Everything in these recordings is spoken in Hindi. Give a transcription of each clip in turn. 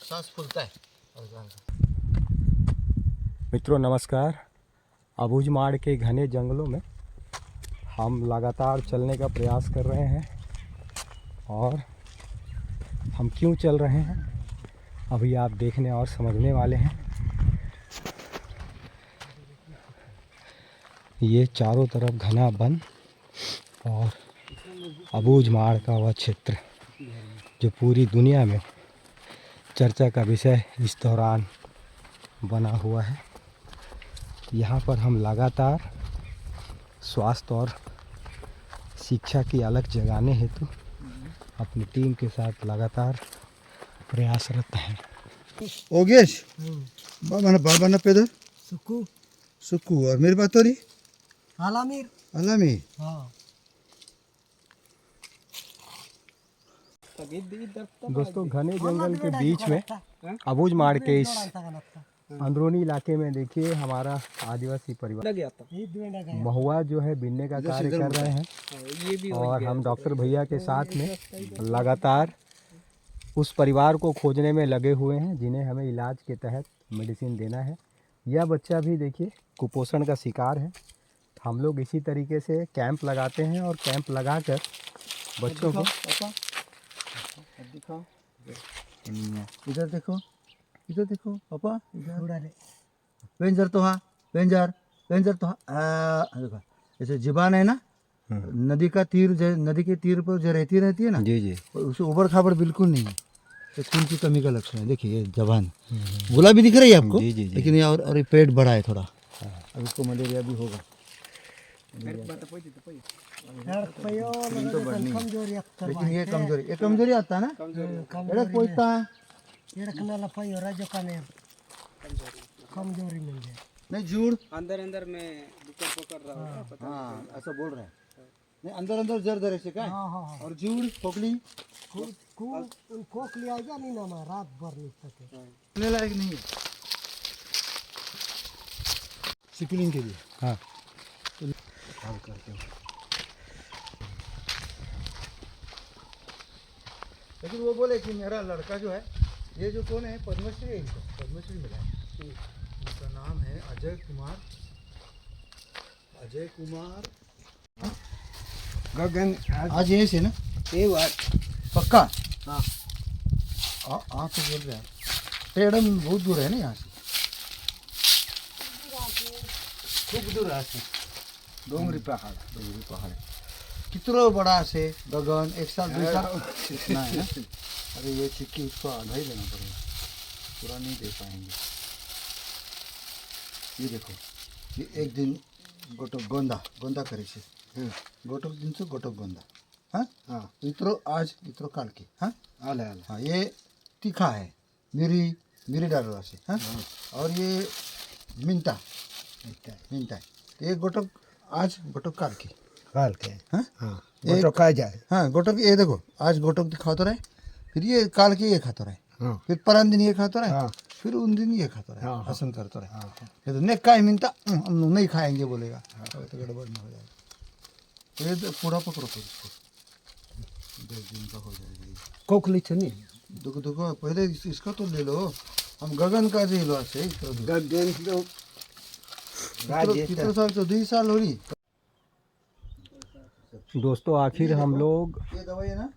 सांस फूलता है। मित्रों नमस्कार। अबूझमाड़ के घने जंगलों में हम लगातार चलने का प्रयास कर रहे हैं और हम क्यों चल रहे हैं अभी आप देखने और समझने वाले हैं। ये चारों तरफ घना वन और अबूझमाड़ का वह क्षेत्र जो पूरी दुनिया में चर्चा का विषय इस दौरान बना हुआ है। यहाँ पर हम लगातार स्वास्थ्य और शिक्षा की अलख जगाने हेतु अपनी टीम के साथ लगातार प्रयासरत हैं। ओगेश बाबा ना पेदर सुकू सुकू और मेरी बात हो रही आलामीर अलामी। हाँ दोस्तों घने जंगल के बीच में अबूझमाड़ के इस अंदरूनी इलाके में देखिए हमारा आदिवासी परिवार महुआ जो है बिनने का कार्य कर रहे हैं और हम डॉक्टर भैया के साथ में लगातार उस परिवार को खोजने में लगे हुए हैं जिन्हें हमें इलाज के तहत मेडिसिन देना है। यह बच्चा भी देखिए कुपोषण का शिकार है। हम लोग इसी तरीके से कैंप लगाते हैं और कैंप लगाकर बच्चों को इधर देखो पापा इधर पेंजर तो हाँ पेंजर तो हाँ देखो ऐसे जीवान है ना नदी का तीर नदी के तीर पर जो रहती है ना जी जी उसे उबड़ खाबड़ बिल्कुल नहीं है। तो खून की कमी का लक्षण है। देखिए ये जवान गुलाबी दिख रही है आपको जी जी जी। लेकिन ये और ये पेट बड़ा है थोड़ा। अब इसको मलेरिया भी होगा। लेकिन ये कमजोरी आता है ना कमजोरी मिल जाए नहीं झूठ अंदर में पकड़ रहा है। हाँ ऐसा बोल रहे हैं नहीं अंदर जर दर से क्या हाँ और झूठ खोखली खोखली आएगा नहीं ना मैं रात भर नहीं सके लेने लायक नहीं है सिकलिंग के लिए। हाँ करके लेकिन वो बोले कि मेरा लड़का जो है ये जो कौन है पद्मश्री है इनको पद्मश्री मिला है। उनका नाम है अजय कुमार गगन आज ये से ना ये बात पक्का। हाँ हाँ तो बोल रहे हैं पेड़म बहुत दूर है ना यहाँ से खूब दूर है से डोंगरी पहाड़ कितना बड़ा से गगन एक साल 2 साल नहीं ना। अरे ये चिक्की उसको आधा ही देना पड़ेगा पूरा नहीं दे पाएंगे। ये देखो ये एक दिन गोटक गोंदा करे से गोटक दिन से गोटक गोंदा हाँ हाँ इतरो आज इतरो काल के हाँ आले हाँ ये तीखा है मिरी डालवा से हाँ और ये मिंता है ये गोटक आज गोटक काल के हाँ गोटो खा जाए हाँ गोटक ये देखो आज गोटक खाता रहे फिर ये काल के ये खाता रहे फिर परम दिन ये खाता रहे फिर उन दिन ये खाता रहे हसन करता रहे। ये तो नेक का ही मिलता हम नहीं खाएंगे बोलेगा तो गड़बड़ में हो जाएगा। ये तो पूरा पकड़ो फिर इसको 10 दिन का हो जाएगा। खोखली से नहीं देखो पहले इसका तो ले लो हम गगन का ले लो से गगन तो कितने साल तो 2 साल हो रही। दोस्तों आखिर हम लोग ये दवाई है ना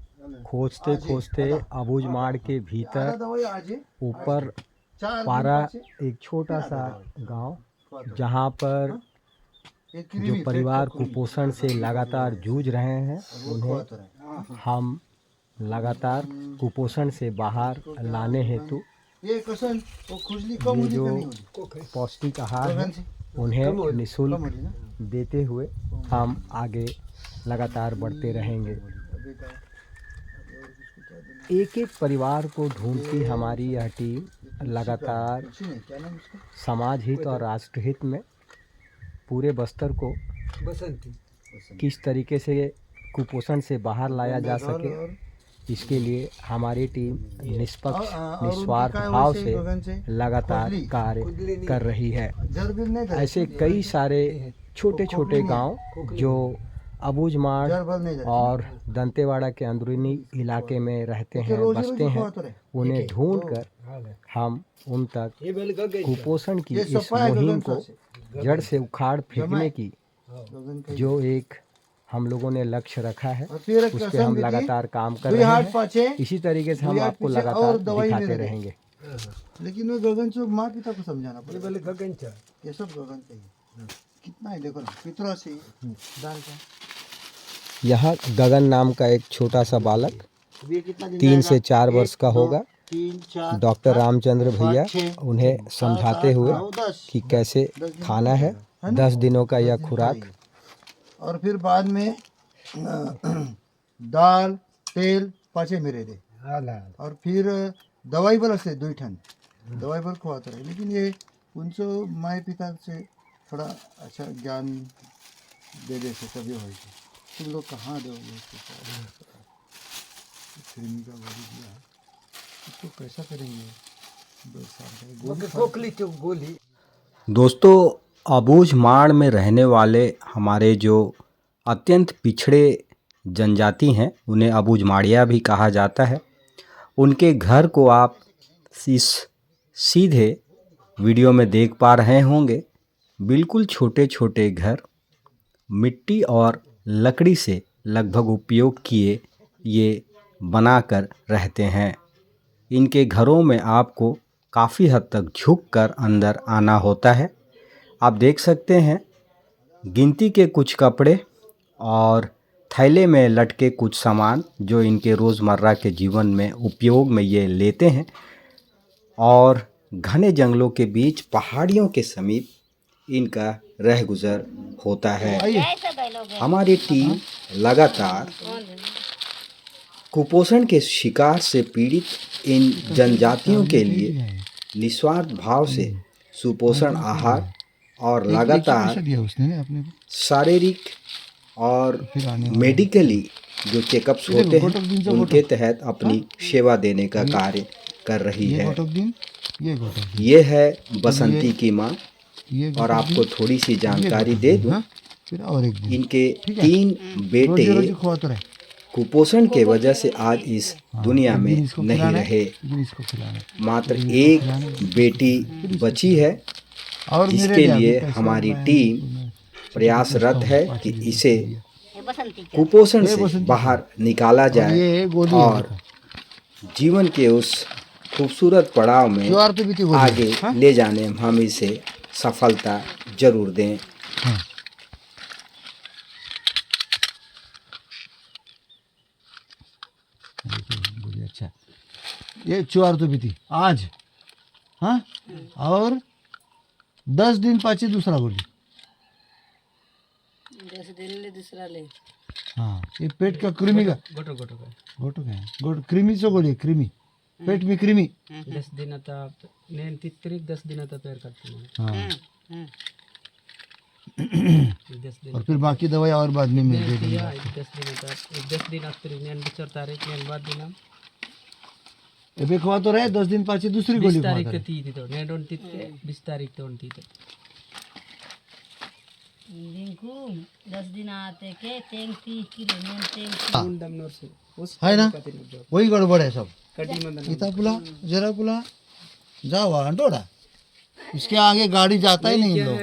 खोजते अबूझमाड़ के भीतर दवाई आज ऊपर 4 पारा एक छोटा सा गांव जहां पर जो परिवार कुपोषण से लगातार जूझ रहे हैं उन्हें हम लगातार कुपोषण से बाहर लाने हेतु ये कसन वो खुजली कम ये जो पौष्टिक आहार है उन्हें निःशुल्क देते हुए हम आगे लगातार बढ़ते रहेंगे। एक एक परिवार को ढूंढती हमारी यह टीम लगातार समाज हित और राष्ट्र हित में पूरे बस्तर को किस तरीके से कुपोषण से बाहर लाया जा सके इसके लिए हमारी टीम निष्पक्ष निस्वार्थ भाव से लगातार कार्य कर रही है। ऐसे कई सारे छोटे छोटे गांव जो अबूझमाड़ जरबल नहीं जाते और दंतेवाड़ा के अंदरूनी इलाके में रहते हैं, बसते हैं, उन्हें ढूंढकर हम उन तक कुपोषण की इस मुहिम को जड़ से उखाड़ फेंकने की जो एक हम लोगों ने लक्ष्य रखा है उस पर हम लगातार काम कर रहे हैं। इसी तरीके से हम आपको लगातार दिखाते रहेंगे। लेकिन वो गगन चौक माँ पिता को समझाना पड़ेगा। गगन चौक ये सब गगन चाहिए। कितना है देखो ना, पितरा से दाल का। यहाँ गगन नाम का एक छोटा सा बालक 3 से 4 वर्ष का होगा। डॉक्टर रामचंद्र भैया उन्हें समझाते हुए कि कैसे खाना है। 10 दिनों का यह खुराक। और फिर बाद में दाल तेल पाचे मेरे दे। और फिर दवाई पर से 2 ठन दवाई पर खुआते रहे। लेकिन ये उनसे माए पिता से थोड़ा अच्छा ज्ञान दे दे से तभी हो। तुम लोग कहाँ दोगे का गोली दिया, इसको कैसा करेंगे? 2 साल का गोली। दोस्तों, अबूझमाड़ में रहने वाले हमारे जो अत्यंत पिछड़े जनजाति हैं उन्हें अबूझमाड़िया भी कहा जाता है। उनके घर को आप इस सीधे वीडियो में देख पा रहे होंगे। बिल्कुल छोटे छोटे घर, मिट्टी और लकड़ी से लगभग उपयोग किए ये बनाकर रहते हैं। इनके घरों में आपको काफ़ी हद तक झुककर अंदर आना होता है। आप देख सकते हैं गिनती के कुछ कपड़े और थैले में लटके कुछ सामान जो इनके रोज़मर्रा के जीवन में उपयोग में ये लेते हैं। और घने जंगलों के बीच पहाड़ियों के समीप इनका रह गुज़र होता है। हमारी टीम लगातार कुपोषण के शिकार से पीड़ित इन जनजातियों के लिए निस्वार्थ भाव से सुपोषण आहार और लगातार शारीरिक और मेडिकली जो चेकअप्स होते हैं उनके तहत अपनी सेवा देने का कार्य कर रही है। ये है बसंती की माँ। और आपको थोड़ी सी जानकारी दे दूं, इनके 3 बेटे कुपोषण के वजह से आज इस दुनिया में नहीं रहे। मात्र एक बेटी बची है जिसके लिए हमारी टीम प्रयासरत है कि इसे कुपोषण से बाहर निकाला जाए और जीवन के उस खूबसूरत पड़ाव में आगे ले जाने में हम इसे सफलता जरूर दें। अच्छा, ये चुआर तो भी थी आज। हाँ, और 10 दिन पाचे दूसरा गोली। 10 दिन ले दूसरा ले। हाँ, ये पेट का कृमि का गोटो का गोट कृमि से गोली। कृमि पेट में कृमि 10 दिन आता नेन तित्रिक 10 दिन आता पैर काटते हैं। हाँ। 10 दिन और फिर बाकी दवाई और बाद में मिल जाएगी। 10 दिन आफ्टर नेन बिचार तारीख नेन बाद दिन अबे खवा तो रहे 10 दिन पाचे दूसरी गोली 20 तारीख के तीत तो नेन डोंट तीत 20 तारीख तो तीत दिनको 10 दिन आते के 30 किलो नेन 30 दम नोर से उस है ना, वही गड़बड़ है सब। कटी मंदन इता पुला जरा पुला जाओ अंडोड़ा, इसके आगे गाड़ी जाता ही नहीं लोग।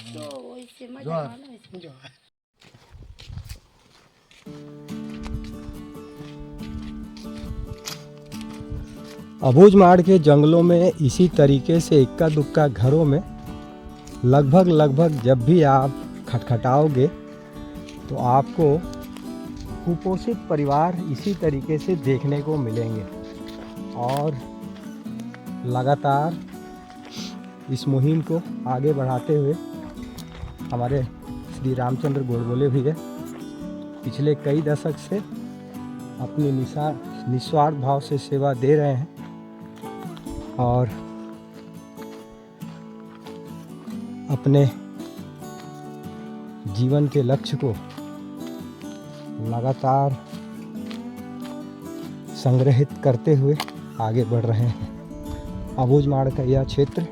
तो वैसे मजा वाला इसमें। अबूझमाड़ के जंगलों में इसी तरीके से इक्का दुक्का घरों में लगभग जब भी आप खटखटाओगे तो आपको कुपोषित परिवार इसी तरीके से देखने को मिलेंगे। और लगातार इस मुहिम को आगे बढ़ाते हुए हमारे श्री रामचंद्र गोड़बोले भैया पिछले कई दशक से अपनी निस्वार्थ भाव से सेवा दे रहे हैं। और अपने जीवन के लक्ष्य को लगातार संग्रहित करते हुए आगे बढ़ रहे हैं। अबूझमाड़ का यह क्षेत्र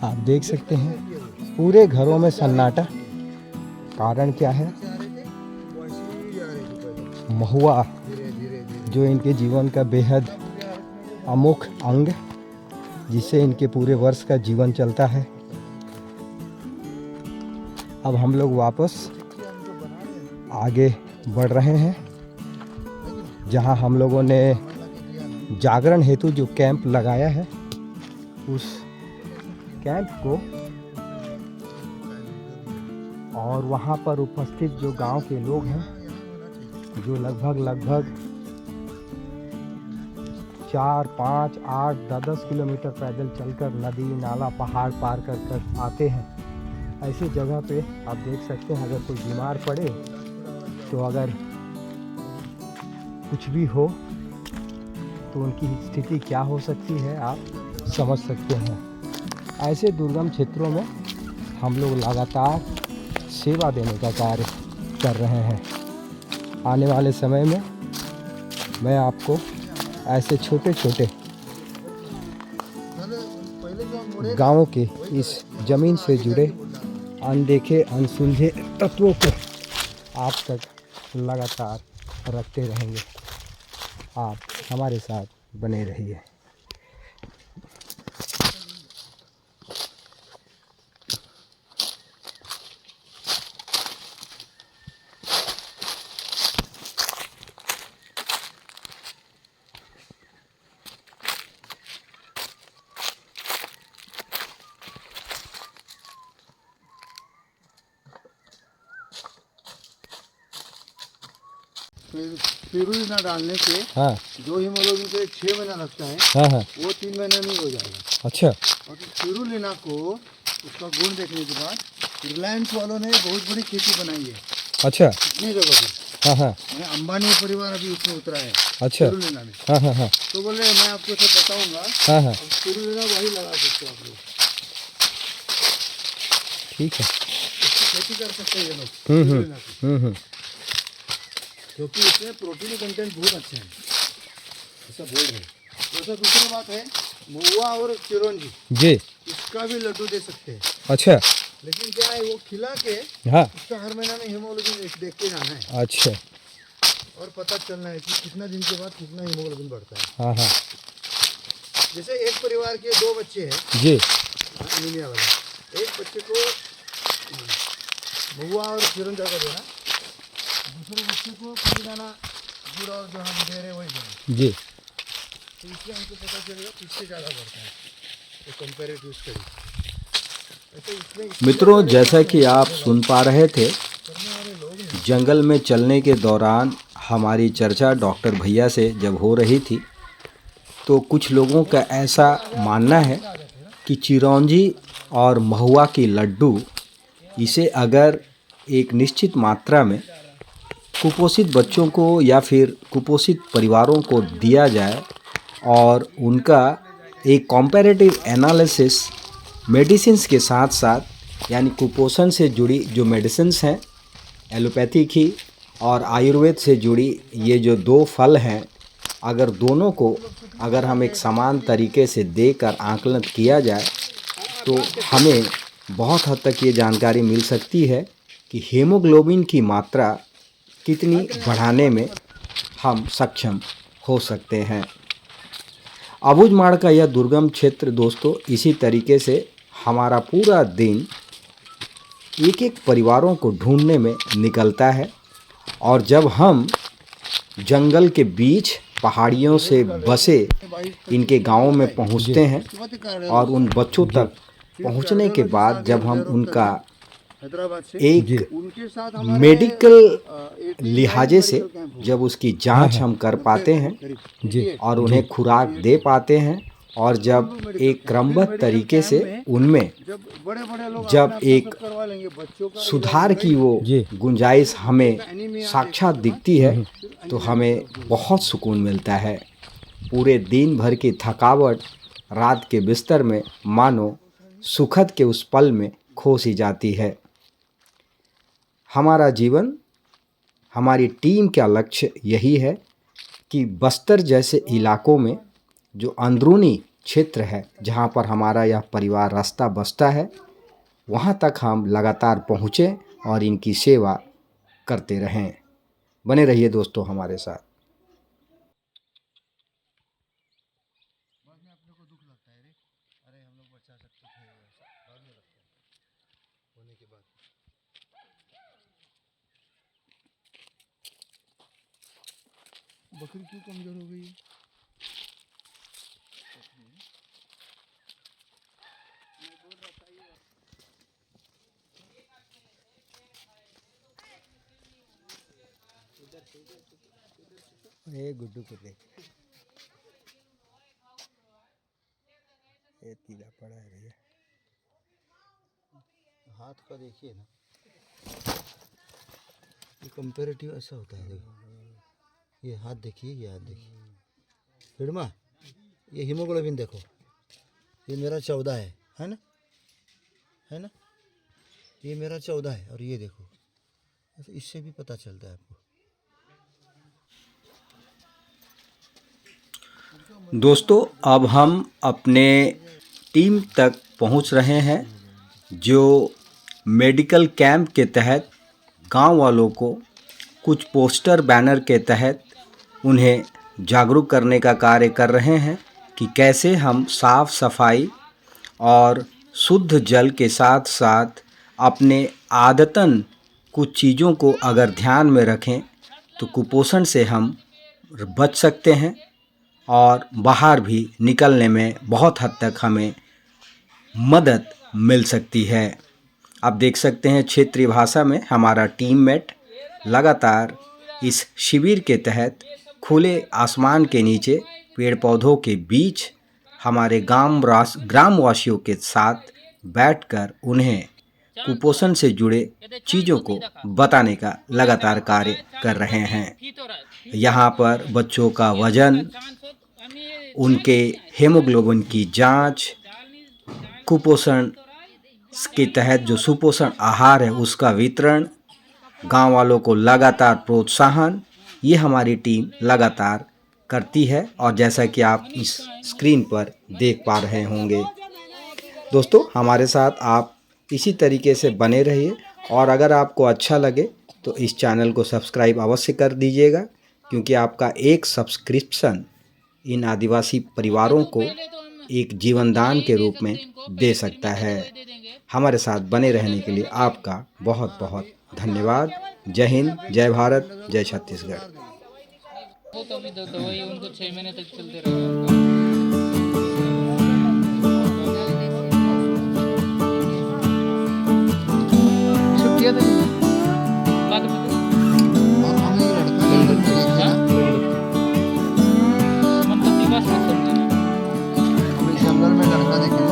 आप देख सकते हैं पूरे घरों में सन्नाटा। कारण क्या है? महुआ जो इनके जीवन का बेहद अमुख अंग, जिससे इनके पूरे वर्ष का जीवन चलता है। अब हम लोग वापस आगे बढ़ रहे हैं, जहां हम लोगों ने जागरण हेतु जो कैंप लगाया है, उस कैंप को और वहां पर उपस्थित जो गांव के लोग हैं, जो लगभग 4, 5, 8, 10 किलोमीटर पैदल चलकर नदी नाला पहाड़ पार कर आते हैं। ऐसी जगह पे आप देख सकते हैं, अगर कोई बीमार पड़े तो अगर कुछ भी हो तो उनकी स्थिति क्या हो सकती है आप समझ सकते हैं। ऐसे दुर्गम क्षेत्रों में हम लोग लगातार सेवा देने का कार्य कर रहे हैं। आने वाले समय में मैं आपको ऐसे छोटे छोटे गांवों के इस ज़मीन से जुड़े अनदेखे अनसुलझे तत्वों को आप तक लगातार रखते रहेंगे। आप हमारे साथ बने रहिए। स्पिरुलिना डालने से हाँ जो हीमोग्लोबिन को 6 महीना लगता है, हाँ हाँ, वो 3 महीने में हो जाएगा। अच्छा और स्पिरुलिना को उसका गुण देखने के बाद रिलायंस वालों ने बहुत बड़ी खेती बनाई है अच्छा, इतनी जगह पर। हाँ हाँ मैंने अंबानी परिवार अभी उसमें उतरा है अच्छा, स्पिरुलिना में। हाँ हाँ हाँ तो बोले मैं आपको सब बताऊंगा, हाँ हाँ, अब स्पिरुलिना वही लगा सकते हो आप लोग, ठीक है। इसकी खेती कर सकते हैं ये लोग स्पिरुलिना की, क्योंकि इसमें प्रोटीन कंटेंट बहुत अच्छे हैं, ऐसा बोल रहे हैं। तो दूसरी बात है, महुआ और चिरौंजी जी, इसका भी लड्डू दे सकते हैं। अच्छा, लेकिन क्या है, वो खिला के हाँ उसका हर महीना में हीमोग्लोबिन देख के जाना है अच्छा, और पता चलना है कि कितना दिन के बाद कितना हीमोग्लोबिन बढ़ता है। हाँ हाँ जैसे एक परिवार के 2 बच्चे हैं जी, एनीमिया वाले, एक बच्चे को महुआ और चिरौंजा का देना, दूसरे बच्चे को दाना गुड़ और जो हम दे रहे हैं वही देना। जी, तो इससे हमको पता चलेगा किससे ज़्यादा बढ़ता है, तो कंपेरेटिव स्टडी। मित्रों, जैसा कि आप सुन पा रहे थे, जंगल में चलने के दौरान हमारी चर्चा डॉक्टर भैया से जब हो रही थी, तो कुछ लोगों का ऐसा मानना है कि चिरौंजी और महुआ की लड्डू, इसे अगर एक निश्चित मात्रा में कुपोषित बच्चों को या फिर कुपोषित परिवारों को दिया जाए और उनका एक कॉम्पैरेटिव एनालिसिस मेडिसिन्स के साथ साथ, यानी कुपोषण से जुड़ी जो मेडिसिन्स हैं एलोपैथी की और आयुर्वेद से जुड़ी ये जो 2 फल हैं, अगर दोनों को अगर हम एक समान तरीके से देकर आकलन किया जाए तो हमें बहुत हद तक ये जानकारी मिल सकती है कि हीमोग्लोबिन की मात्रा कितनी बढ़ाने में हम सक्षम हो सकते हैं। अबूझमाड़ का यह दुर्गम क्षेत्र दोस्तों, इसी तरीके से हमारा पूरा दिन एक एक परिवारों को ढूंढने में निकलता है। और जब हम जंगल के बीच पहाड़ियों से बसे इनके गांवों में पहुंचते हैं और उन बच्चों तक पहुंचने के बाद जब हम उनका हैदराबाद से एक उनके साथ मेडिकल लिहाजे से जब उसकी जांच हम कर पाते हैं जी, और उन्हें खुराक दे पाते हैं, और जब एक क्रमबद्ध तरीके से उनमें जब एक सुधार की वो गुंजाइश हमें साक्षात दिखती है तो हमें बहुत सुकून मिलता है। पूरे दिन भर की थकावट रात के बिस्तर में मानो सुखद के उस पल में खो सी जाती है। हमारा जीवन, हमारी टीम का लक्ष्य यही है कि बस्तर जैसे इलाकों में जो अंदरूनी क्षेत्र है, जहाँ पर हमारा यह परिवार रास्ता बसता है, वहाँ तक हम लगातार पहुँचें और इनकी सेवा करते रहें। बने रहिए दोस्तों हमारे साथ। बकरी क्यों कमजोर हो गई है? ये गुड्डू को देख, ये पीला पड़ा है भैया। हाथ का देखिए ना, ये कंपेरेटिव ऐसा होता है। देखो ये हाथ देखिए, ये हाथ देखिए हिडमा, ये हीमोग्लोबिन देखो, ये मेरा 14 है ना, है ना, ये मेरा 14 है और ये देखो, इससे भी पता चलता है आपको। दोस्तों अब हम अपने टीम तक पहुंच रहे हैं, जो मेडिकल कैंप के तहत गांव वालों को कुछ पोस्टर बैनर के तहत उन्हें जागरूक करने का कार्य कर रहे हैं कि कैसे हम साफ सफाई और शुद्ध जल के साथ साथ अपने आदतन कुछ चीज़ों को अगर ध्यान में रखें तो कुपोषण से हम बच सकते हैं और बाहर भी निकलने में बहुत हद तक हमें मदद मिल सकती है। आप देख सकते हैं क्षेत्रीय भाषा में हमारा टीममेट लगातार इस शिविर के तहत खुले आसमान के नीचे पेड़ पौधों के बीच हमारे ग्रामवासियों के साथ बैठकर उन्हें कुपोषण से जुड़े चीज़ों को बताने का लगातार कार्य कर रहे हैं। यहाँ पर बच्चों का वजन, उनके हेमोग्लोबिन की जांच, कुपोषण के तहत जो सुपोषण आहार है उसका वितरण, गांव वालों को लगातार प्रोत्साहन, ये हमारी टीम लगातार करती है। और जैसा कि आप इस स्क्रीन पर देख पा रहे होंगे दोस्तों, हमारे साथ आप इसी तरीके से बने रहिए और अगर आपको अच्छा लगे तो इस चैनल को सब्सक्राइब अवश्य कर दीजिएगा, क्योंकि आपका एक सब्सक्रिप्शन इन आदिवासी परिवारों को एक जीवनदान के रूप में दे सकता है। हमारे साथ बने रहने के लिए आपका बहुत बहुत धन्यवाद। जय हिंद, जय भारत, जय छत्तीसगढ़। वो तो अभी दवाई उनको 6 महीने तक चलते रहेगा। जंगल में लड़का देखे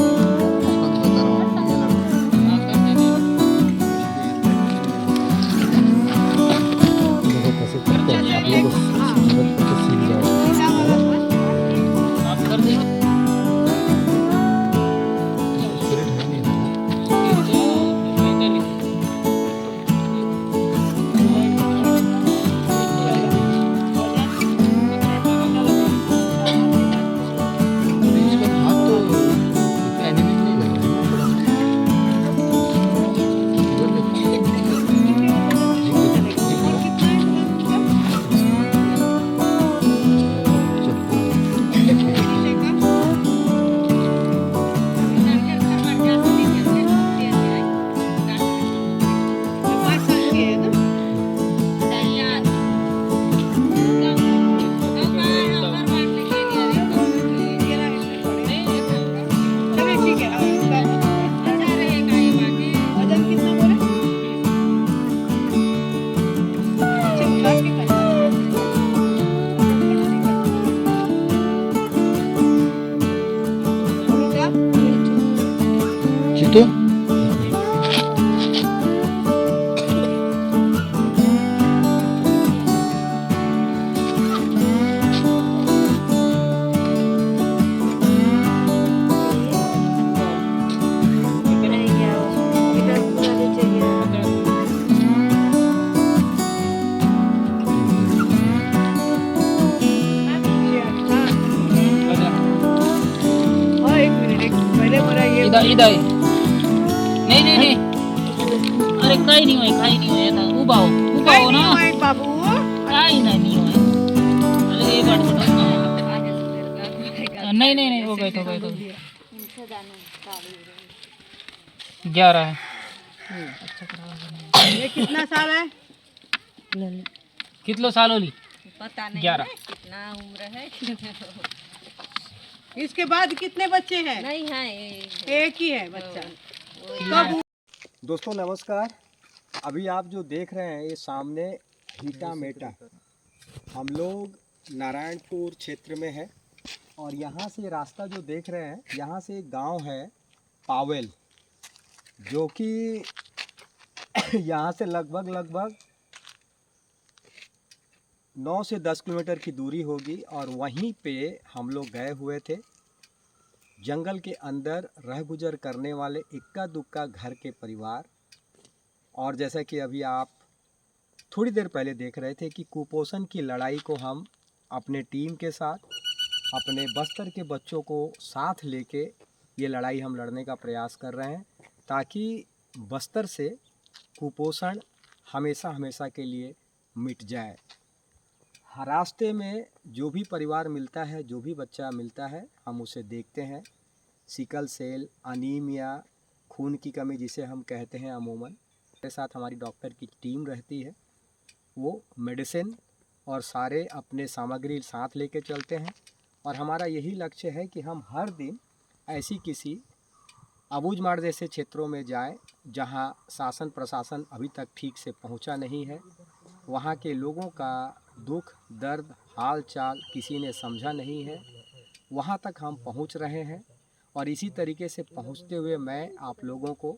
इधर नहीं नहीं नहीं अरे काही नहीं होय आता उभा हो ना बाबू काही नहीं होय अरे ये बात नहीं नहीं नहीं हो गए तो 11 है ये कितना साल है? कितलो साल होली पता नहीं 11 कितना उम्र है इसके बाद कितने बच्चे हैं? नहीं है एक ही है बच्चा। दोस्तों नमस्कार। अभी आप जो देख रहे हैं ये सामने हीटा मेटा, हम लोग नारायणपुर क्षेत्र में है और यहाँ से रास्ता जो देख रहे हैं यहाँ से एक गांव है पावेल, जो कि यहाँ से लगभग 9 से 10 किलोमीटर की दूरी होगी। और वहीं पे हम लोग गए हुए थे। जंगल के अंदर रह गुजर करने वाले इक्का दुक्का घर के परिवार, और जैसा कि अभी आप थोड़ी देर पहले देख रहे थे कि कुपोषण की लड़ाई को हम अपने टीम के साथ, अपने बस्तर के बच्चों को साथ लेके ये लड़ाई हम लड़ने का प्रयास कर रहे हैं, ताकि बस्तर से कुपोषण हमेशा के लिए मिट जाए। रास्ते में जो भी परिवार मिलता है, जो भी बच्चा मिलता है, हम उसे देखते हैं। सिकल सेल, अनीमिया, खून की कमी जिसे हम कहते हैं अमूमन, के साथ हमारी डॉक्टर की टीम रहती है। वो मेडिसिन और सारे अपने सामग्री साथ लेके चलते हैं। और हमारा यही लक्ष्य है कि हम हर दिन ऐसी किसी अबूझमाड़ जैसे क्षेत्रों में जाएं, जहां शासन प्रशासन अभी तक ठीक से पहुंचा नहीं है। वहां के लोगों का दुख दर्द हाल चाल किसी ने समझा नहीं है, वहां तक हम पहुंच रहे हैं। और इसी तरीके से पहुंचते हुए मैं आप लोगों को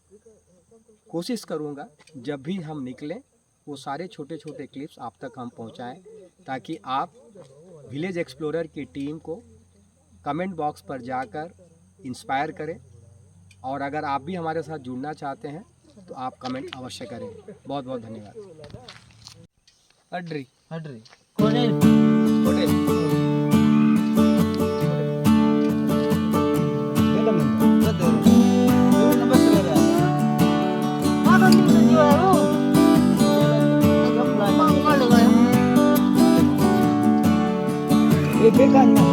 कोशिश करूंगा जब भी हम निकलें वो सारे छोटे छोटे क्लिप्स आप तक हम पहुंचाएं, ताकि आप विलेज एक्सप्लोरर की टीम को कमेंट बॉक्स पर जाकर इंस्पायर करें। और अगर आप भी हमारे साथ जुड़ना चाहते हैं तो आप कमेंट अवश्य करें। बहुत बहुत धन्यवाद। अड्री ये बेकार ना